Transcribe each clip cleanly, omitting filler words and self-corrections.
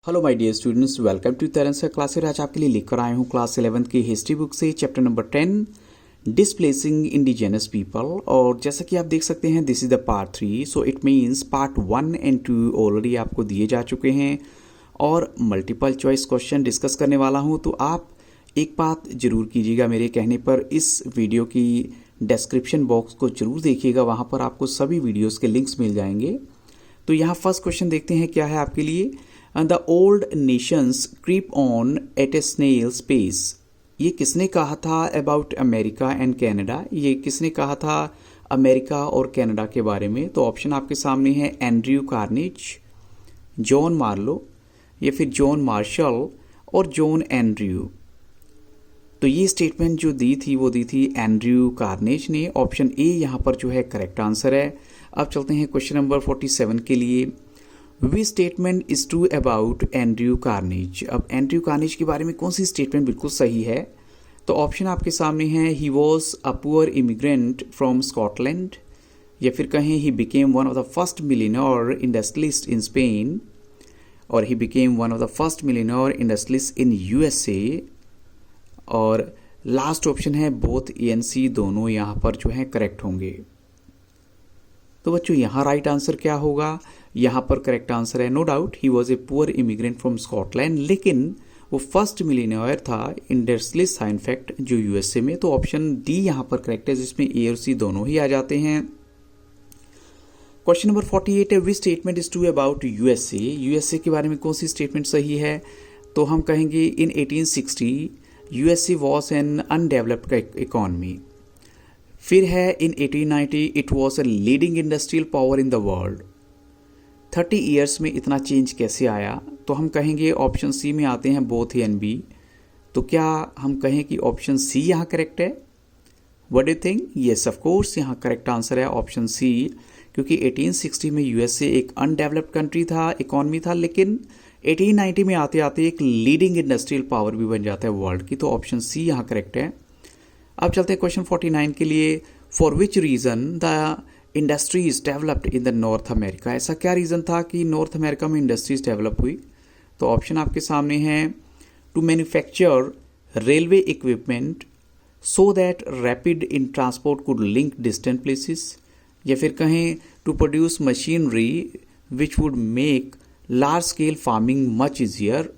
Hello my dear students, welcome to तरंस class. आज आपके लिए लेकर आए हूँ क्लास 11th की हिस्ट्री बुक से chapter number 10 displacing indigenous people. और जैसा कि आप देख सकते हैं, this is the part 3, so it means part 1 and 2 already आपको दिए जा चुके हैं और मल्टीपल चॉइस क्वेश्चन डिस्कस करने वाला हूँ। तो आप एक बात जरूर कीजिएगा मेरे कहने पर, इस वीडियो की डिस्क्रिप्शन बॉक्स को जरूर देखिएगा, वहाँ पर आपको सभी वीडियोज़ के लिंक्स मिल जाएंगे। तो यहाँ फर्स्ट क्वेश्चन देखते हैं क्या है आपके लिए। The old nations creep on at a snail's pace. ये किसने कहा था अबाउट अमेरिका एंड कनाडा? ये किसने कहा था अमेरिका और कनाडा के बारे में? तो ऑप्शन आपके सामने है एंड्रयू कार्नेज, जॉन मार्लो या फिर जॉन मार्शल और जॉन एंड्रयू। तो ये स्टेटमेंट जो दी थी वो दी थी एंड्रयू कार्नेज ने। ऑप्शन ए यहाँ पर जो है करेक्ट आंसर है। अब चलते हैं क्वेश्चन नंबर 47 के लिए। Which statement is true about Andrew carnage? अब एंड्रयू कार्नेज के बारे में कौन सी स्टेटमेंट बिल्कुल सही है? तो ऑप्शन आपके सामने है he was a poor immigrant from Scotland, या फिर कहें he became one of the first millionaire industrialist in Spain, और he became one of the first millionaire industrialist in USA, और लास्ट ऑप्शन है बोथ एएनसी। दोनों यहाँ पर जो है करेक्ट होंगे। तो बच्चों यहाँ राइट आंसर क्या होगा? यहाँ पर करेक्ट आंसर है no doubt he was a poor immigrant from Scotland, लेकिन वो फर्स्ट मिलियनेयर था इंडस्ट्रियलिस्ट था इनफैक्ट जो यूएसए में। तो ऑप्शन डी यहाँ पर करेक्ट है, जिसमें ए और सी दोनों ही आ जाते हैं। क्वेश्चन नंबर 48 है which statement is true about USA? USA के बारे में कौन सी स्टेटमेंट सही है? तो हम कहेंगे इन 1860 USA was an undeveloped economy. फिर है इन 1890 it was a leading industrial power in the world. 30 years में इतना चेंज कैसे आया? तो हम कहेंगे ऑप्शन सी में आते हैं बोथ ए एंड बी। तो क्या हम कहें कि ऑप्शन सी यहाँ करेक्ट है? What do you think? Yes of course यहाँ करेक्ट आंसर है ऑप्शन सी, क्योंकि 1860 में यूएसए एक अनडेवलप्ड कंट्री था, इकोनॉमी था, लेकिन 1890 में आते आते एक लीडिंग इंडस्ट्रियल पावर भी बन जाता है वर्ल्ड की। तो ऑप्शन सी यहाँ करेक्ट है। अब चलते हैं क्वेश्चन 49 के लिए। For which reason the industries developed in the North America? ऐसा क्या रीज़न था कि नॉर्थ अमेरिका में इंडस्ट्रीज डेवलप हुई? तो ऑप्शन आपके सामने हैं to manufacture railway equipment so that rapid in transport could link distant places, या फिर कहें to produce machinery which would make large scale farming much easier,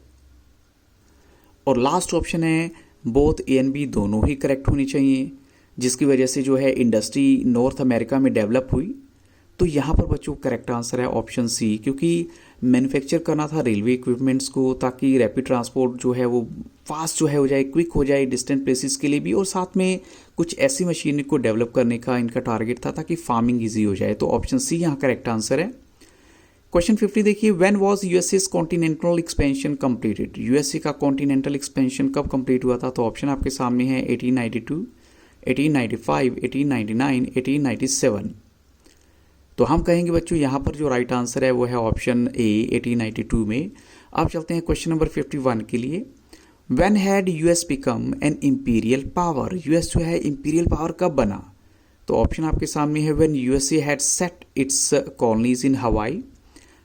और लास्ट ऑप्शन है बोथ ए एंड बी। दोनों ही करेक्ट होनी चाहिए, जिसकी वजह से जो है इंडस्ट्री नॉर्थ अमेरिका में डेवलप हुई। तो यहाँ पर बच्चों करेक्ट आंसर है ऑप्शन सी, क्योंकि मैन्युफैक्चर करना था रेलवे इक्विपमेंट्स को ताकि रैपिड ट्रांसपोर्ट जो है वो फास्ट जो है हो जाए, क्विक हो जाए डिस्टेंट प्लेसेस के लिए भी, और साथ में कुछ ऐसी मशीनरी को डेवलप करने का इनका टारगेट था ताकि फार्मिंग ईजी हो जाए। तो ऑप्शन सी यहाँ करेक्ट आंसर है। क्वेश्चन 50 देखिए, when was USA continental expansion completed? USA का कॉन्टिनेंटल एक्सपेंशन कब कंप्लीट हुआ था? तो ऑप्शन आपके सामने है 1892, 1895, 1899, 1897। तो हम कहेंगे बच्चों यहाँ पर जो राइट आंसर है वो है ऑप्शन ए 1892 में। अब चलते हैं क्वेश्चन नंबर 51 के लिए। When had US become an imperial power? US जो है इंपीरियल पावर कब बना? तो ऑप्शन आपके सामने है when USA had set its colonies in Hawaii,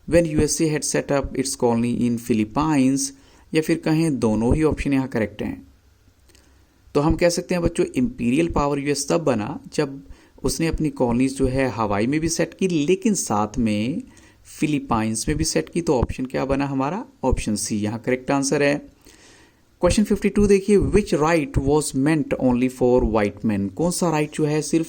when USA had set up its colony in Philippines, या फिर कहें दोनों ही ऑप्शन यहाँ करेक्ट हैं। तो हम कह सकते हैं बच्चों इंपीरियल पावर यूएस तब बना जब उसने अपनी कॉलोनीज जो है हवाई में भी सेट की, लेकिन साथ में फिलीपाइंस में भी सेट की। तो ऑप्शन क्या बना हमारा? ऑप्शन सी यहाँ करेक्ट आंसर है। क्वेश्चन 52 देखिए, which right was meant only for white man? कौन सा राइट जो है सिर्फ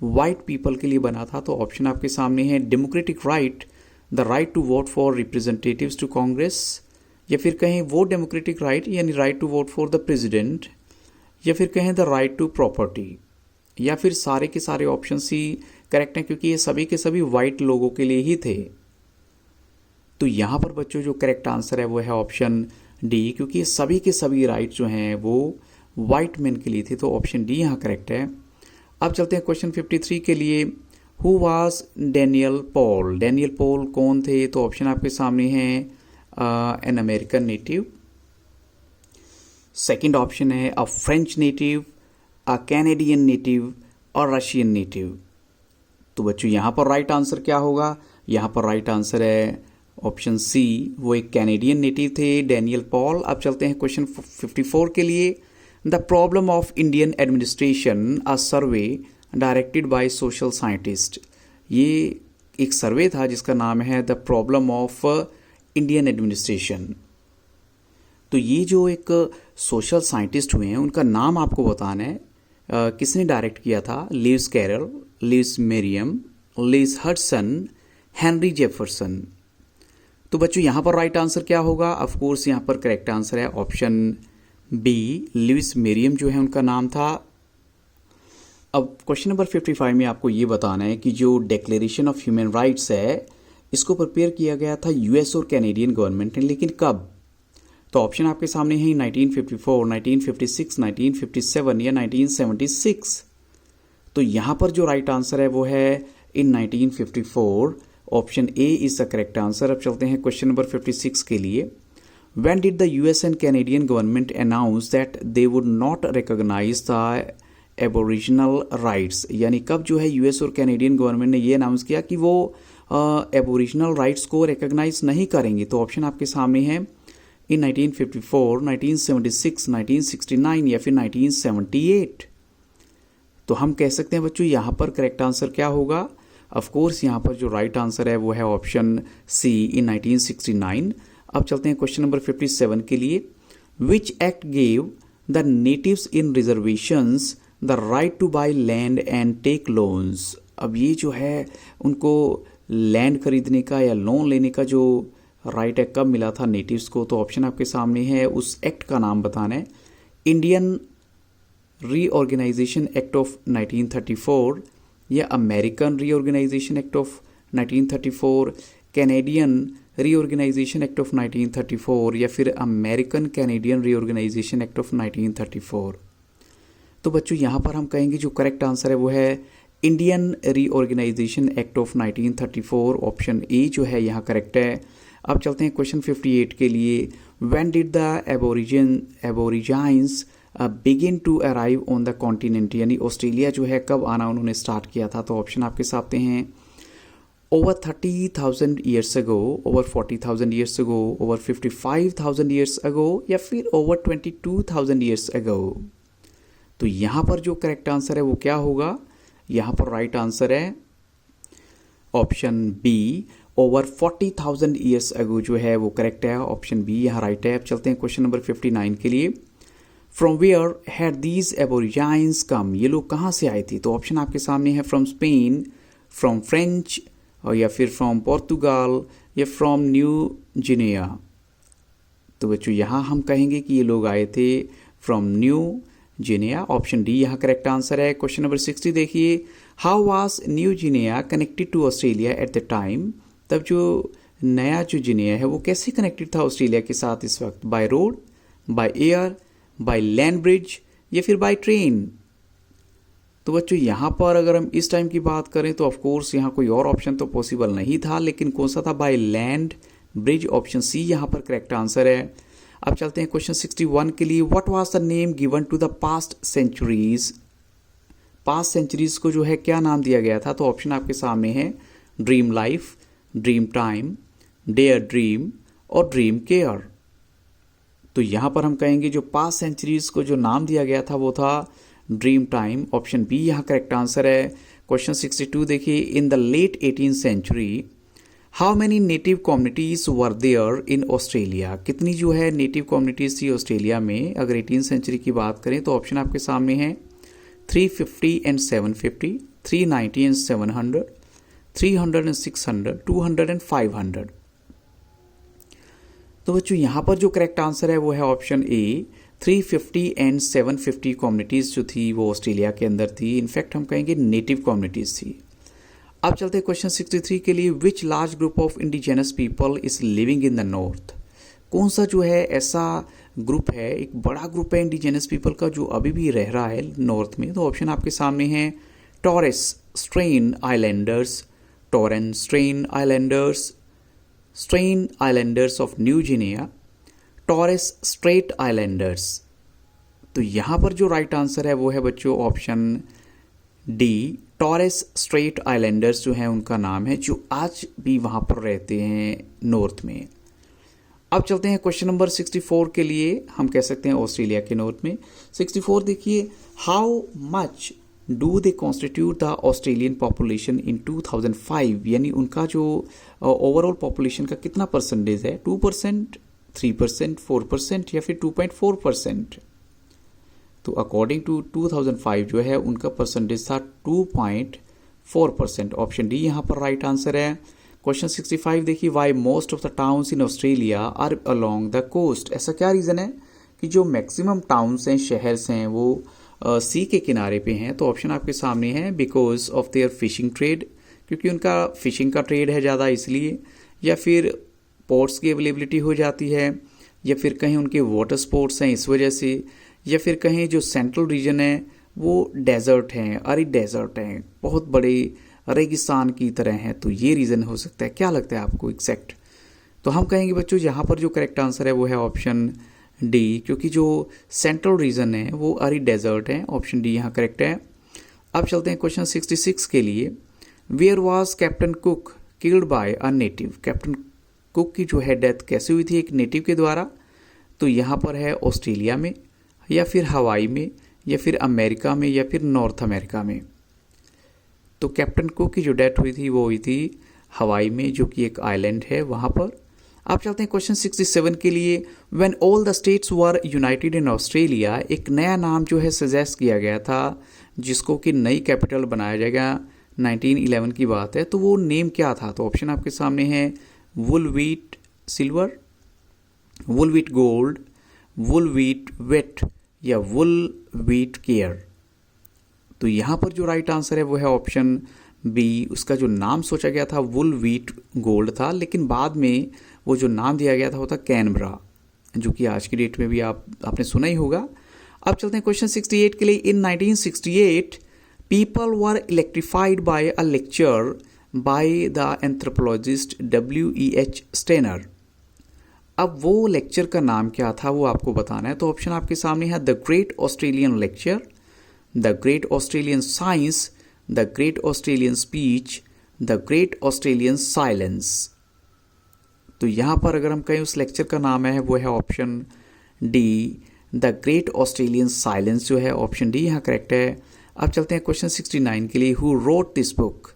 वाइट पीपल के लिए बना था? तो ऑप्शन आपके सामने है democratic right, the right to vote for representatives to Congress, या फिर कहें वो डेमोक्रेटिक राइट यानी right to vote for the president, या फिर कहें द राइट टू प्रॉपर्टी, या फिर सारे के सारे ऑप्शन सी करेक्ट हैं, क्योंकि ये सभी के सभी वाइट लोगों के लिए ही थे। तो यहाँ पर बच्चों जो करेक्ट आंसर है वो है ऑप्शन डी, क्योंकि ये सभी के सभी राइट जो हैं वो वाइट मैन के लिए थे। तो ऑप्शन डी यहाँ करेक्ट है। अब चलते हैं क्वेश्चन 53 के लिए। Who was Daniel Paul? Daniel Paul कौन थे? तो ऑप्शन आपके सामने हैं an American native, second option है a French native, a Canadian native और रशियन नेटिव। तो बच्चों यहाँ पर राइट आंसर क्या होगा? यहाँ पर राइट आंसर है ऑप्शन सी, वो एक कैनेडियन नेटिव थे, डैनियल पॉल। अब चलते हैं क्वेश्चन 54 के लिए। The problem of Indian administration, a survey directed by social scientist. ये एक सर्वे था जिसका नाम है the problem of Indian administration. तो ये जो एक सोशल साइंटिस्ट हुए हैं उनका नाम आपको बताना है। किसने डायरेक्ट किया था? Lewis Carroll, Lewis Merriam, Lewis Hudson, Henry Jefferson. तो बच्चों यहाँ पर राइट आंसर क्या होगा? ऑफ कोर्स यहाँ पर करेक्ट आंसर है ऑप्शन बी, ल्यूइस मेरियम जो है उनका नाम था। अब क्वेश्चन नंबर 55 में आपको ये बताना है कि जो डिक्लेरेशन ऑफ ह्यूमन राइट्स है इसको प्रिपेयर किया गया था यूएस और कैनेडियन गवर्नमेंट ने, लेकिन कब? तो ऑप्शन आपके सामने है 1954, 1956, 1957 या 1976। तो यहां पर जो राइट आंसर है वो है इन 1954। Option A is the correct answer. अब चलते हैं क्वेश्चन नंबर 56 के लिए। When did the US and Canadian government announce that they would not recognize the aboriginal rights? यानी कब जो है यूएस और कैनेडियन गवर्नमेंट ने ये अनाउंस किया कि वो एबोरिजिनल राइट्स को रिकॉग्नाइज नहीं करेंगे? तो ऑप्शन आपके सामने है इन 1954, 1976, 1969 या फिर 1978। तो हम कह सकते हैं बच्चों यहाँ पर करेक्ट आंसर क्या होगा? ऑफ कोर्स यहाँ पर जो राइट आंसर है वो है ऑप्शन सी, इन 1969। अब चलते हैं क्वेश्चन नंबर 57 के लिए। Which act gave the natives in reservations the right to buy land and take loans? अब ये जो है उनको लैंड खरीदने का या लोन लेने का जो राइट है कब मिला था नेटिव्स को? तो ऑप्शन आपके सामने है, उस एक्ट का नाम बताना है। इंडियन रीऑर्गेनाइजेशन एक्ट ऑफ 1934 या American reorganisation act of 1934, Canadian reorganisation act of 1934 या फिर American Canadian reorganisation act of 1934। तो बच्चों यहाँ पर हम कहेंगे जो करेक्ट आंसर है वो है Indian reorganisation act of 1934। Option A जो है यहाँ करेक्ट है। अब चलते हैं क्वेश्चन 58 के लिए। When did the aborigines begin to arrive on the continent? यानी ऑस्ट्रेलिया जो है कब आना उन्होंने स्टार्ट किया था? तो ऑप्शन आपके सामने हैं over 30,000 years ago, over 40,000 years ago, over 55,000 years ago या फिर over 22,000 years ago। तो यहाँ पर जो करेक्ट आंसर है वो क्या होगा? यहाँ पर राइट आंसर है option B, over 40,000 years ago जो है वो करेक्ट है। ऑप्शन बी यहाँ राइट है। अब चलते हैं क्वेश्चन नंबर 59 के लिए। फ्रॉम वेयर हैड दीज एबोरिजाइंस कम? ये लोग कहाँ से आए थे? तो ऑप्शन आपके सामने है फ्रॉम स्पेन, फ्रॉम फ्रेंच और या फिर फ्रॉम पोर्तुगाल या फ्रॉम न्यू जिनिया। तो बच्चों यहाँ हम कहेंगे कि ये लोग आए थे from New Guinea. Option D यहाँ करेक्ट आंसर है। क्वेश्चन नंबर 60 देखिए। How was New Guinea connected to Australia at the time? तब जो नया जो जिनिया है वो कैसे कनेक्टेड था ऑस्ट्रेलिया के साथ इस वक्त? By road, by air, bye land bridge या फिर बाय ट्रेन? तो बच्चों यहाँ पर अगर हम इस टाइम की बात करें तो ऑफ कोर्स यहाँ कोई और ऑप्शन तो पॉसिबल नहीं था, लेकिन कौन सा था? By land bridge. Option C यहाँ पर करेक्ट आंसर है। अब चलते हैं क्वेश्चन 61 के लिए। What was the name given to the past centuries? Past centuries को जो है क्या नाम दिया गया था? तो ऑप्शन आपके सामने है dream life, dream time, dare dream और ड्रीम केयर। तो यहाँ पर हम कहेंगे जो पास्ट सेंचुरीज को जो नाम दिया गया था वो था ड्रीम टाइम। ऑप्शन बी यहाँ करेक्ट आंसर है। क्वेश्चन 62 देखिए। In the late 18th century how many native communities were there in Australia? कितनी जो है नेटिव कम्युनिटीज थी ऑस्ट्रेलिया में अगर 18th सेंचुरी की बात करें? तो ऑप्शन आपके सामने है 350 एंड 750, 390 एंड 700, 300 एंड 600, 200 एंड 500। तो बच्चों यहाँ पर जो करेक्ट आंसर है वो है ऑप्शन ए, 350 एंड 750 कम्युनिटीज़ जो थी वो ऑस्ट्रेलिया के अंदर थी। इनफैक्ट हम कहेंगे नेटिव कम्युनिटीज़ थी। अब चलते हैं क्वेश्चन 63 के लिए। Which large group of indigenous people is living in the north? कौन सा जो है ऐसा ग्रुप है, एक बड़ा ग्रुप है इंडिजिनस पीपल का जो अभी भी रह रहा है नॉर्थ में? तो ऑप्शन आपके सामने है Torres strain islanders, Toren strain islanders, strain islanders of New Guinea, Torres Strait Islanders. तो यहाँ पर जो राइट आंसर है वो है बच्चों option D, Torres Strait Islanders जो हैं उनका नाम है, जो आज भी वहाँ पर रहते हैं नॉर्थ में। अब चलते हैं क्वेश्चन नंबर 64 के लिए, हम कह सकते हैं ऑस्ट्रेलिया के नॉर्थ में। 64 देखिए, how much do they constitute the Australian population in 2005, यानी उनका जो ओवरऑल पॉपुलेशन का कितना परसेंटेज है, 2%, 3%, 4% या फिर 2.4%। तो अकॉर्डिंग टू 2005 जो है उनका परसेंटेज था 2.4%। ऑप्शन डी यहाँ पर राइट आंसर है। क्वेश्चन 65 देखिए, why most of the towns in Australia are along the coast. ऐसा क्या रीज़न है कि जो मैक्सिमम टाउन्स हैं, शहर्स हैं, वो सी के किनारे पे हैं। तो ऑप्शन आपके सामने है, because of their fishing trade, क्योंकि उनका फिशिंग का ट्रेड है ज़्यादा इसलिए, या फिर पोर्ट्स की अवेलेबिलिटी हो जाती है, या फिर कहीं उनके वाटर स्पोर्ट्स हैं इस वजह से, या फिर कहीं जो सेंट्रल रीजन है वो डेजर्ट हैं, अरिड डेजर्ट हैं, बहुत बड़े रेगिस्तान की तरह हैं। तो ये रीज़न हो सकता है। क्या लगता है आपको एग्जैक्ट? तो हम कहेंगे बच्चों यहाँ पर जो करेक्ट आंसर है वो है ऑप्शन डी, क्योंकि जो सेंट्रल रीजन है वो अरिड डेजर्ट है। ऑप्शन डी यहाँ करेक्ट है। अब चलते हैं क्वेश्चन 66 के लिए। Where was Captain Cook killed by a native. Captain Cook की जो है डेथ कैसे हुई थी, एक नेटिव के द्वारा। तो यहाँ पर है ऑस्ट्रेलिया में, या फिर हवाई में, या फिर अमेरिका में, या फिर नॉर्थ अमेरिका में। तो कैप्टन कुक की जो डेथ हुई थी वो हुई थी हवाई में, जो कि एक आइलैंड है वहाँ पर। आप चलते हैं क्वेश्चन 67 के लिए। When all the states were United in Australia, एक नया नाम जो है सजेस्ट किया गया था जिसको कि नई कैपिटल बनाया जाएगा, 1911 की बात है। तो वो नेम क्या था? तो ऑप्शन आपके सामने है, वुल व्हीट सिल्वर, वुल व्हीट गोल्ड, वुल व्हीट वेट, या वुल व्हीट केयर। तो यहाँ पर जो राइट आंसर है वो है ऑप्शन बी। उसका जो नाम सोचा गया था वुल व्हीट गोल्ड था, लेकिन बाद में वो जो नाम दिया गया था वो था कैनबरा, जो कि आज की डेट में भी आपने सुना ही होगा। अब चलते हैं क्वेश्चन 68 के लिए। In 1968 people were electrified by a lecture by the anthropologist WEH Stanner. अब वो लेक्चर का नाम क्या था वो आपको बताना है। तो ऑप्शन आपके सामने है, the great Australian lecture, the great Australian science, the great Australian speech, the great Australian silence. तो यहाँ पर अगर हम कहें उस लेक्चर का नाम है वो है option D, the great Australian silence जो है ऑप्शन डी यहाँ करेक्ट है। अब चलते हैं क्वेश्चन 69 के लिए। Who wrote this book,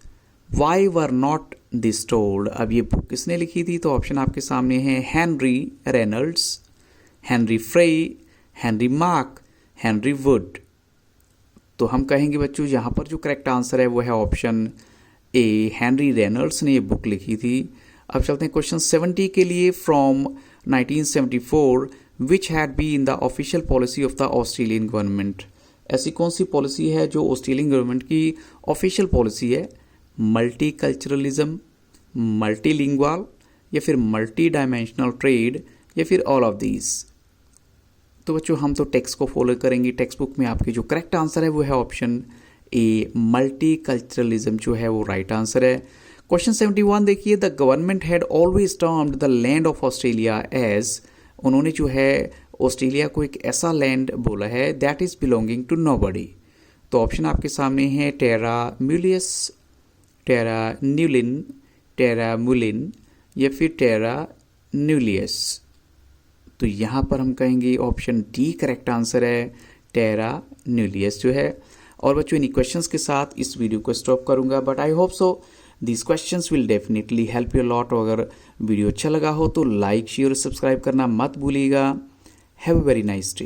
why were not this told. अब ये बुक किसने लिखी थी? तो ऑप्शन आपके सामने है, हेनरी रेनल्ड्स, हेनरी फ्रे, हेनरी मार्क, हेनरी वुड। तो हम कहेंगे बच्चों यहाँ पर जो करेक्ट आंसर है वो है ऑप्शन ए, हेनरी रेनल्ड्स ने ये बुक लिखी थी। अब चलते हैं क्वेश्चन 70 के लिए। From 1974 which had been the official policy of the Australian government. ऐसी कौन सी पॉलिसी है जो ऑस्ट्रेलियन गवर्नमेंट की ऑफिशियल पॉलिसी है? मल्टी कल्चरलिज्म, मल्टीलिंगुअल, या फिर मल्टी डायमेंशनल ट्रेड, या फिर ऑल ऑफ दीज। तो बच्चों हम तो टेक्स्ट को फॉलो करेंगे। टेक्स्ट बुक में आपके जो करेक्ट आंसर है वो है ऑप्शन ए, मल्टी कल्चरलिज्म जो है वो राइट आंसर है। क्वेश्चन 71 देखिए। The government had always termed the land of Australia as. उन्होंने जो है ऑस्ट्रेलिया को एक ऐसा लैंड बोला है that is belonging to nobody. तो ऑप्शन आपके सामने है, टेरा म्यूलियस, टेरा न्यूलिन, टेरा मुलिन, या फिर टेरा न्यूलियस। तो यहाँ पर हम कहेंगे ऑप्शन डी करेक्ट आंसर है, टेरा न्यूलियस जो है। और बच्चों इन्हीं क्वेश्चंस के साथ इस वीडियो को स्टॉप करूंगा, but I hope so this questions will definitely help you lot. अगर वीडियो अच्छा लगा हो तो लाइक, शेयर और सब्सक्राइब करना मत भूलिएगा। Have a very nice day.